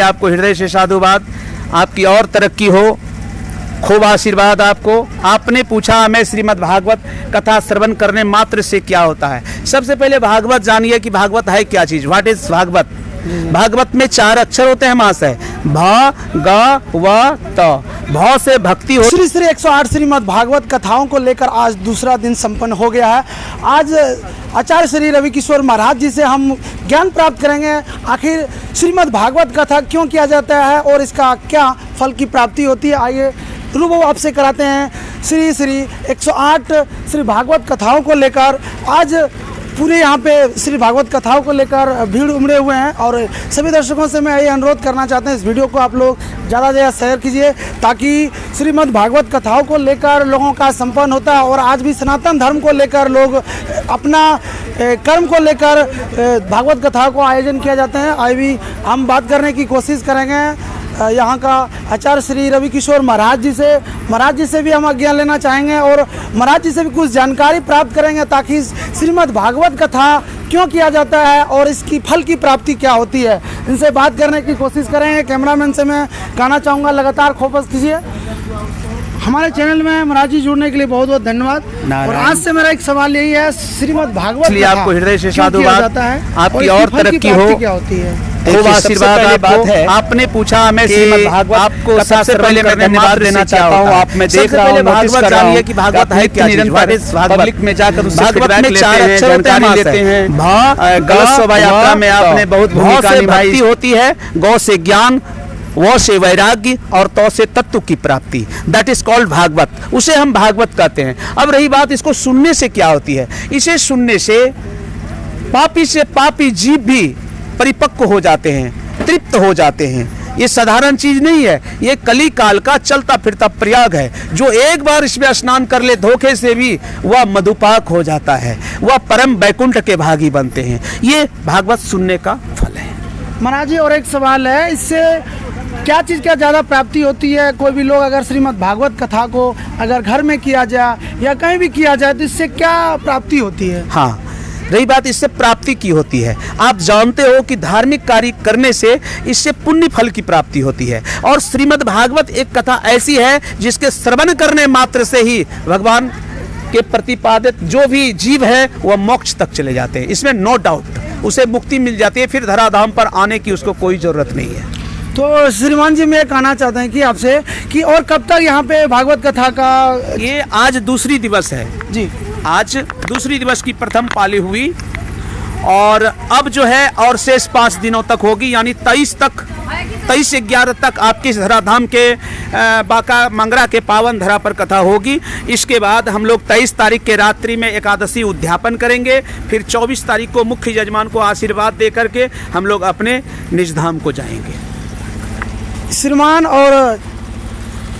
आपको हृदय से साधुवाद, आपकी और तरक्की हो, खूब आशीर्वाद आपको। आपने पूछा हमें श्रीमद् भागवत कथा श्रवण करने मात्र से क्या होता है। सबसे पहले भागवत जानिए कि भागवत है क्या चीज। What is Bhagavat? भागवत में 4 अक्षर होते हैं महाशय, भ ग व त। भ से भक्ति हो। श्री श्री 108 श्रीमद् भागवत कथाओं को लेकर आज दूसरा दिन संपन्न हो गया है। आज आचार्य श्री रवि किशोर महाराज जी से हम ज्ञान प्राप्त करेंगे, आखिर श्रीमद् भागवत कथा क्यों किया जाता है और इसका क्या फल की प्राप्ति होती है। आइए रूबरू आपसे कराते हैं श्री श्री 108 श्री भागवत कथाओं को लेकर। आज पूरे यहाँ पे श्री भागवत कथाओं को लेकर भीड़ उमड़े हुए हैं और सभी दर्शकों से मैं ये अनुरोध करना चाहते हैं, इस वीडियो को आप लोग ज़्यादा से ज़्यादा शेयर कीजिए ताकि श्रीमद् भागवत कथाओं को लेकर लोगों का संपन्न होता है। और आज भी सनातन धर्म को लेकर लोग अपना कर्म को लेकर भागवत कथाओं को आयोजन किया जाते हैं। आज भी हम बात करने की कोशिश करेंगे यहाँ का आचार्य श्री रवि किशोर महाराज जी से भी हम आज्ञा लेना चाहेंगे और महाराज जी से भी कुछ जानकारी प्राप्त करेंगे ताकि श्रीमद् भागवत कथा क्यों किया जाता है और इसकी फल की प्राप्ति क्या होती है, इनसे बात करने की कोशिश करेंगे। कैमरामैन से मैं कहना चाहूँगा लगातार फोकस कीजिए। हमारे चैनल में महाराज जी जुड़ने के लिए बहुत बहुत धन्यवाद। और आज से मेरा एक सवाल यही है, श्रीमद् भागवत आपको हृदय से साधुवाद, आपकी और तरक्की हो, क्या होती है। खूब आशीर्वाद आपको। आपने पूछा हमें श्रीमद् भागवत आपको सबसे पहले मैं धन्यवाद देना चाहता हूँ। आप में देख रहा हूँ, भागवत जानिए कि भागवत है क्या चीज। पब्लिक में जाकर भागवत में 4 अक्षर जानकारी लेते हैं। ग शोभा यात्रा में आपने बहुत भूमिका निभाई होती है। गौ से ज्ञान, वो से वैराग्य और तो से तत्व की प्राप्ति, दैट इज कॉल्ड भागवत। उसे हम भागवत कहते हैं। अब रही बात इसको सुनने से क्या होती है। इसे सुनने से पापी जीव भी परिपक्व हो जाते हैं, तृप्त हो जाते हैं। ये साधारण चीज नहीं है, ये कली काल का चलता फिरता प्रयाग है। जो एक बार इसमें स्नान कर ले धोखे से भी वह मधुपाक हो जाता है, वह परम बैकुंठ के भागी बनते हैं। ये भागवत सुनने का फल है। महाराज जी और एक सवाल है, इससे क्या चीज़ का ज़्यादा प्राप्ति होती है। कोई भी लोग अगर श्रीमद् भागवत कथा को अगर घर में किया जाए या कहीं भी किया जाए तो इससे क्या प्राप्ति होती है। हाँ, रही बात इससे प्राप्ति की होती है। आप जानते हो कि धार्मिक कार्य करने से इससे पुण्य फल की प्राप्ति होती है। और श्रीमद् भागवत एक कथा ऐसी है जिसके श्रवण करने मात्र से ही भगवान के प्रतिपादित जो भी जीव है वह मोक्ष तक चले जाते हैं। इसमें नो डाउट उसे मुक्ति मिल जाती है, फिर धराधाम पर आने की उसको कोई जरूरत नहीं है। तो श्रीमान जी मैं कहना चाहते हैं कि आपसे कि और कब तक यहाँ पे भागवत कथा का। ये आज दूसरी दिवस है जी, आज दूसरी दिवस की प्रथम पाली हुई और अब जो है और शेष 5 दिनों तक होगी, यानी 23 से 11 तक आपके धराधाम के बाका मंगरा के पावन धरा पर कथा होगी। इसके बाद हम लोग 23 तारीख के रात्रि में एकादशी उद्यापन करेंगे। फिर 24 तारीख को मुख्य यजमान को आशीर्वाद दे करके हम लोग अपने निज धाम को जाएंगे।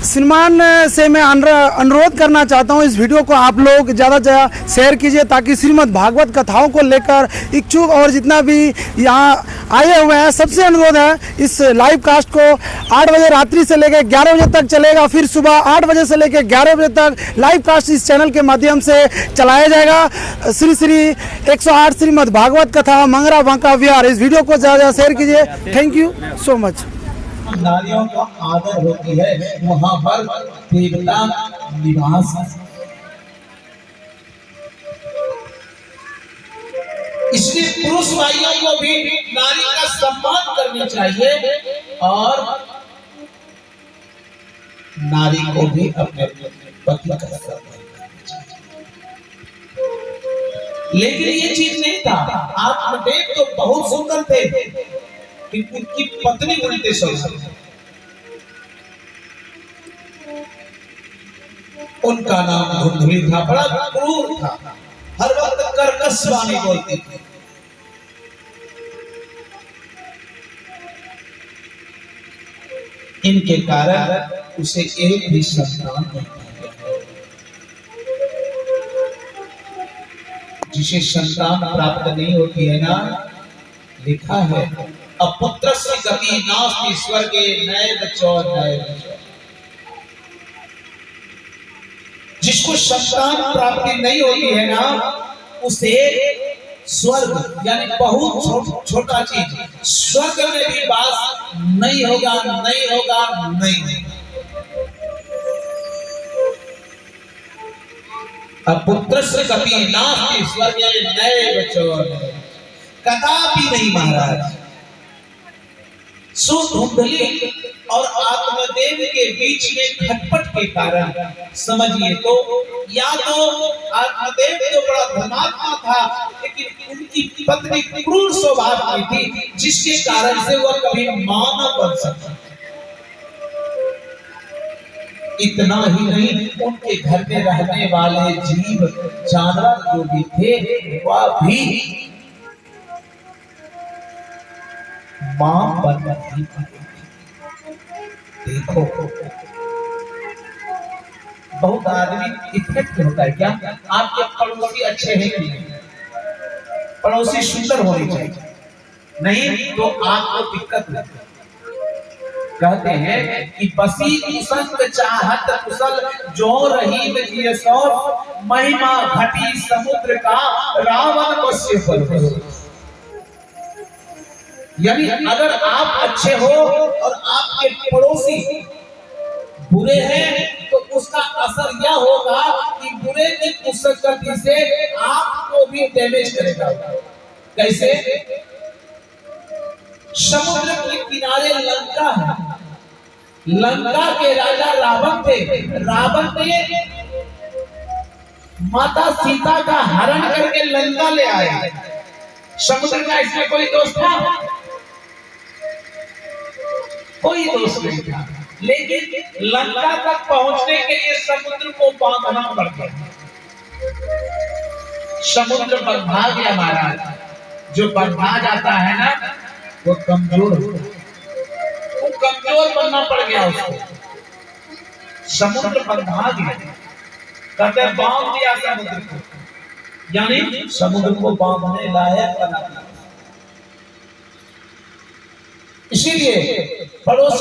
श्रीमान से मैं अनुरोध करना चाहता हूं, इस वीडियो को आप लोग ज़्यादा से ज़्यादा शेयर कीजिए ताकि श्रीमद् भागवत कथाओं को लेकर इच्छुक और जितना भी यहाँ आए हुए हैं सबसे अनुरोध है इस लाइव कास्ट को 8 बजे रात्रि से लेकर 11 बजे तक चलेगा। फिर सुबह 8 बजे से लेकर 11 बजे तक लाइव कास्ट इस चैनल के माध्यम से चलाया जाएगा। श्री श्री 108 श्रीमद् भागवत कथा मंगरा बांका विहार। इस वीडियो को ज़्यादा शेयर कीजिए। Thank you so much. नारियों का आदर होती है, वहां पर देवता निवास। इसलिए पुरुष भाइयों को भी नारी का सम्मान करना चाहिए और नारी को भी अपने पति का सम्मान करना चाहिए। लेकिन ये चीज नहीं था। आत्मदेव तो बहुत सुंदर थे, उनकी पत्नी उल्टे स्वभाव, उनका नाम धुंधुली था, बड़ा क्रूर था, हर वक्त कर्कश वाणी बोलती थी। इनके कारण उसे एक भी संतान नहीं मिला। जिसे संतान प्राप्त नहीं होती है ना, लिखा है अपुत्र से गति नास्ति स्वर्गे नए बचो नए बचो। जिसको संतान प्राप्ति नहीं होती है ना, उसे स्वर्ग यानी बहुत छोटा चीज, स्वर्ग में भी वास नहीं होगा, नहीं होगा, नहीं। पुत्रस्य कपि नास्ति स्वर्गे नैव च, कदापि नहीं महाराज। सो धुंधली और आत्मदेव के बीच में खटपट के कारण समझिए तो, या तो आत्मदेव तो बड़ा धर्मात्मा था, लेकिन उनकी पत्नी क्रूर स्वभाव की थी, जिसके कारण से वह कभी मां न बन सकती। इतना ही नहीं, उनके घर में रहने वाले जीव जानवर जो भी थे वह भी मां बन नहीं पाए। देखो बहुत आदमी इफेक्ट होता है क्या, आपके पड़ोसी अच्छे हैं कि नहीं, पड़ोसी सुंदर होने चाहिए, नहीं तो आपको दिक्कत होती है। कहते हैं कि बसी कुसंग चाहत कुशल, जो रही में सौर महिमा घटी समुद्र का रावण वश्य फल। यानी अगर आप अच्छे हो और आपके पड़ोसी बुरे हैं तो उसका असर यह होगा कि बुरे की कुशलता से आपको भी डैमेज करेगा। कैसे? समुद्र के किनारे लंका है, लंका के राजा रावण थे। रावण ने माता सीता का हरण करके लंका ले आए। समुद्र का इसमें कोई दोष था? कोई दोष नहीं था, लेकिन लंका तक पहुंचने के लिए समुद्र को बांधना पड़ गया। समुद्र बंधा गया महाराज। जो बंधा जाता है ना वो कमजोर होता है, वो कमजोर बनना पड़ गया उसको। समुद्र बंधा गया, कहते बांध दिया समुद्र को, यानी समुद्र को बांधने लायक बना दिया। इसीलिए पड़ोस